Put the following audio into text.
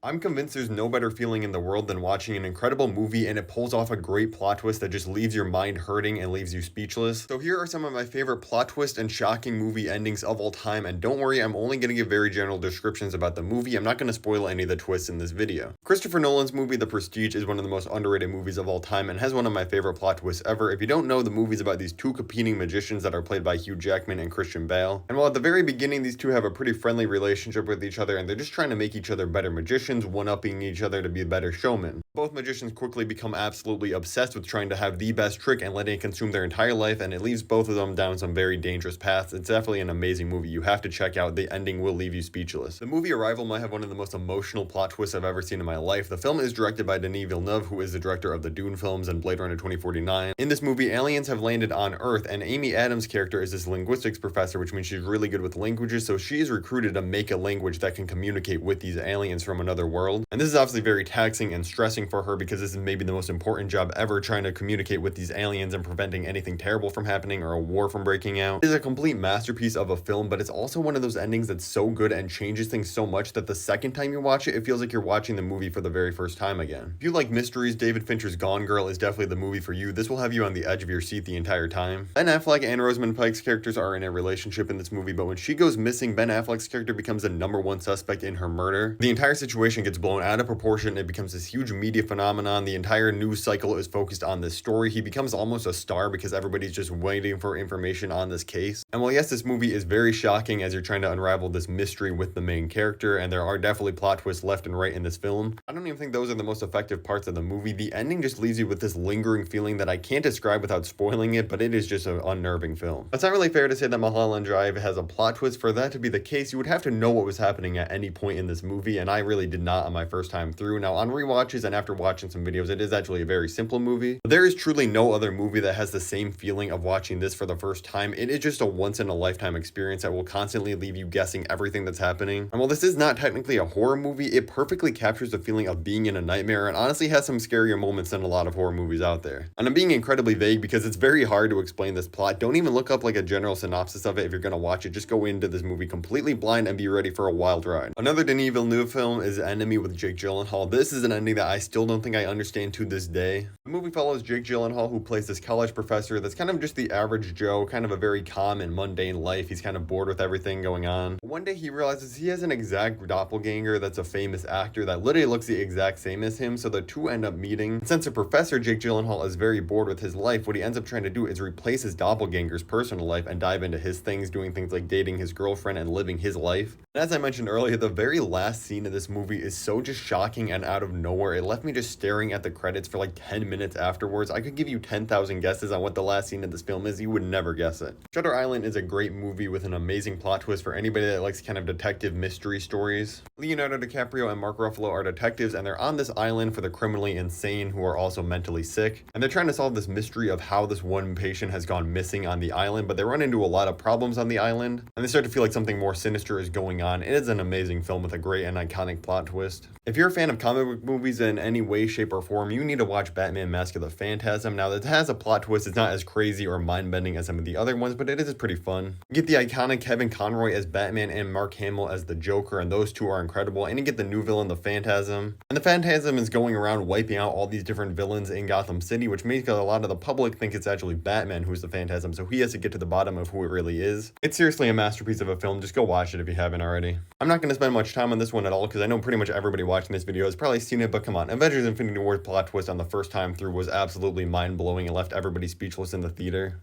I'm convinced there's no better feeling in the world than watching an incredible movie and it pulls off a great plot twist that just leaves your mind hurting and leaves you speechless. So here are some of my favorite plot twist and shocking movie endings of all time, and don't worry, I'm only going to give very general descriptions about the movie. I'm not going to spoil any of the twists in this video. Christopher Nolan's movie The Prestige is one of the most underrated movies of all time and has one of my favorite plot twists ever. If you don't know, the movie's about these two competing magicians that are played by Hugh Jackman and Christian Bale. And while at the very beginning these two have a pretty friendly relationship with each other and they're just trying to make each other better magicians, one-upping each other to be better showmen. Both magicians quickly become absolutely obsessed with trying to have the best trick and letting it consume their entire life, and it leaves both of them down some very dangerous paths. It's definitely an amazing movie. You have to check out. The ending will leave you speechless. The movie Arrival might have one of the most emotional plot twists I've ever seen in my life. The film is directed by Denis Villeneuve, who is the director of the Dune films and Blade Runner 2049. In this movie, aliens have landed on Earth, and Amy Adams' character is this linguistics professor, which means she's really good with languages, so she is recruited to make a language that can communicate with these aliens from another world. And this is obviously very taxing and stressing for her because this is maybe the most important job ever, trying to communicate with these aliens and preventing anything terrible from happening or a war from breaking out. It is a complete masterpiece of a film, but it's also one of those endings that's so good and changes things so much that the second time you watch it, it feels like you're watching the movie for the very first time again. If you like mysteries, David Fincher's Gone Girl is definitely the movie for you. This will have you on the edge of your seat the entire time. Ben Affleck and Rosamund Pike's characters are in a relationship in this movie, but when she goes missing, Ben Affleck's character becomes the #1 suspect in her murder. The entire situation gets blown out of proportion. It becomes this huge media phenomenon. The entire news cycle is focused on this story. He becomes almost a star because everybody's just waiting for information on this case. And while yes, this movie is very shocking as you're trying to unravel this mystery with the main character, and there are definitely plot twists left and right in this film, I don't even think those are the most effective parts of the movie. The ending just leaves you with this lingering feeling that I can't describe without spoiling it, but it is just an unnerving film. It's not really fair to say that Mulholland Drive has a plot twist. For that to be the case, you would have to know what was happening at any point in this movie, and I really did not on my first time through. Now, on rewatches and after watching some videos, it is actually a very simple movie, but there is truly no other movie that has the same feeling of watching this for the first time. It is just a once-in-a-lifetime experience that will constantly leave you guessing everything that's happening. And while this is not technically a horror movie, it perfectly captures the feeling of being in a nightmare and honestly has some scarier moments than a lot of horror movies out there. And I'm being incredibly vague because it's very hard to explain this plot. Don't even look up like a general synopsis of it if you're gonna watch it. Just go into this movie completely blind and be ready for a wild ride. Another Denis Villeneuve film is Enemy with Jake Gyllenhaal. This is an ending that I still don't think I understand to this day. The movie follows Jake Gyllenhaal, who plays this college professor that's kind of just the average Joe, kind of a very calm and mundane life. He's kind of bored with everything going on. One day he realizes he has an exact doppelganger that's a famous actor that literally looks the exact same as him, so the two end up meeting. And since the professor, Jake Gyllenhaal, is very bored with his life, what he ends up trying to do is replace his doppelganger's personal life and dive into his things, doing things like dating his girlfriend and living his life. And as I mentioned earlier, the very last scene of this movie is so just shocking and out of nowhere. It left me just staring at the credits for like 10 minutes afterwards. I could give you 10,000 guesses on what the last scene of this film is. You would never guess it. Shutter Island is a great movie with an amazing plot twist for anybody that likes kind of detective mystery stories. Leonardo DiCaprio and Mark Ruffalo are detectives, and they're on this island for the criminally insane who are also mentally sick. And they're trying to solve this mystery of how this one patient has gone missing on the island, but they run into a lot of problems on the island, and they start to feel like something more sinister is going on. It is an amazing film with a great and iconic plot twist. If you're a fan of comic book movies in any way, shape, or form, you need to watch Batman Mask of the Phantasm. Now, it has a plot twist. It's not as crazy or mind-bending as some of the other ones, but it is pretty fun. You get the iconic Kevin Conroy as Batman and Mark Hamill as the Joker, and those two are incredible. And you get the new villain, the Phantasm. And the Phantasm is going around wiping out all these different villains in Gotham City, which makes a lot of the public think it's actually Batman who's the Phantasm, so he has to get to the bottom of who it really is. It's seriously a masterpiece of a film. Just go watch it if you haven't already. I'm not going to spend much time on this one at all because I know pretty much everybody watching this video has probably seen it, but come on. Avengers Infinity War's plot twist on the first time through was absolutely mind-blowing and left everybody speechless in the theater.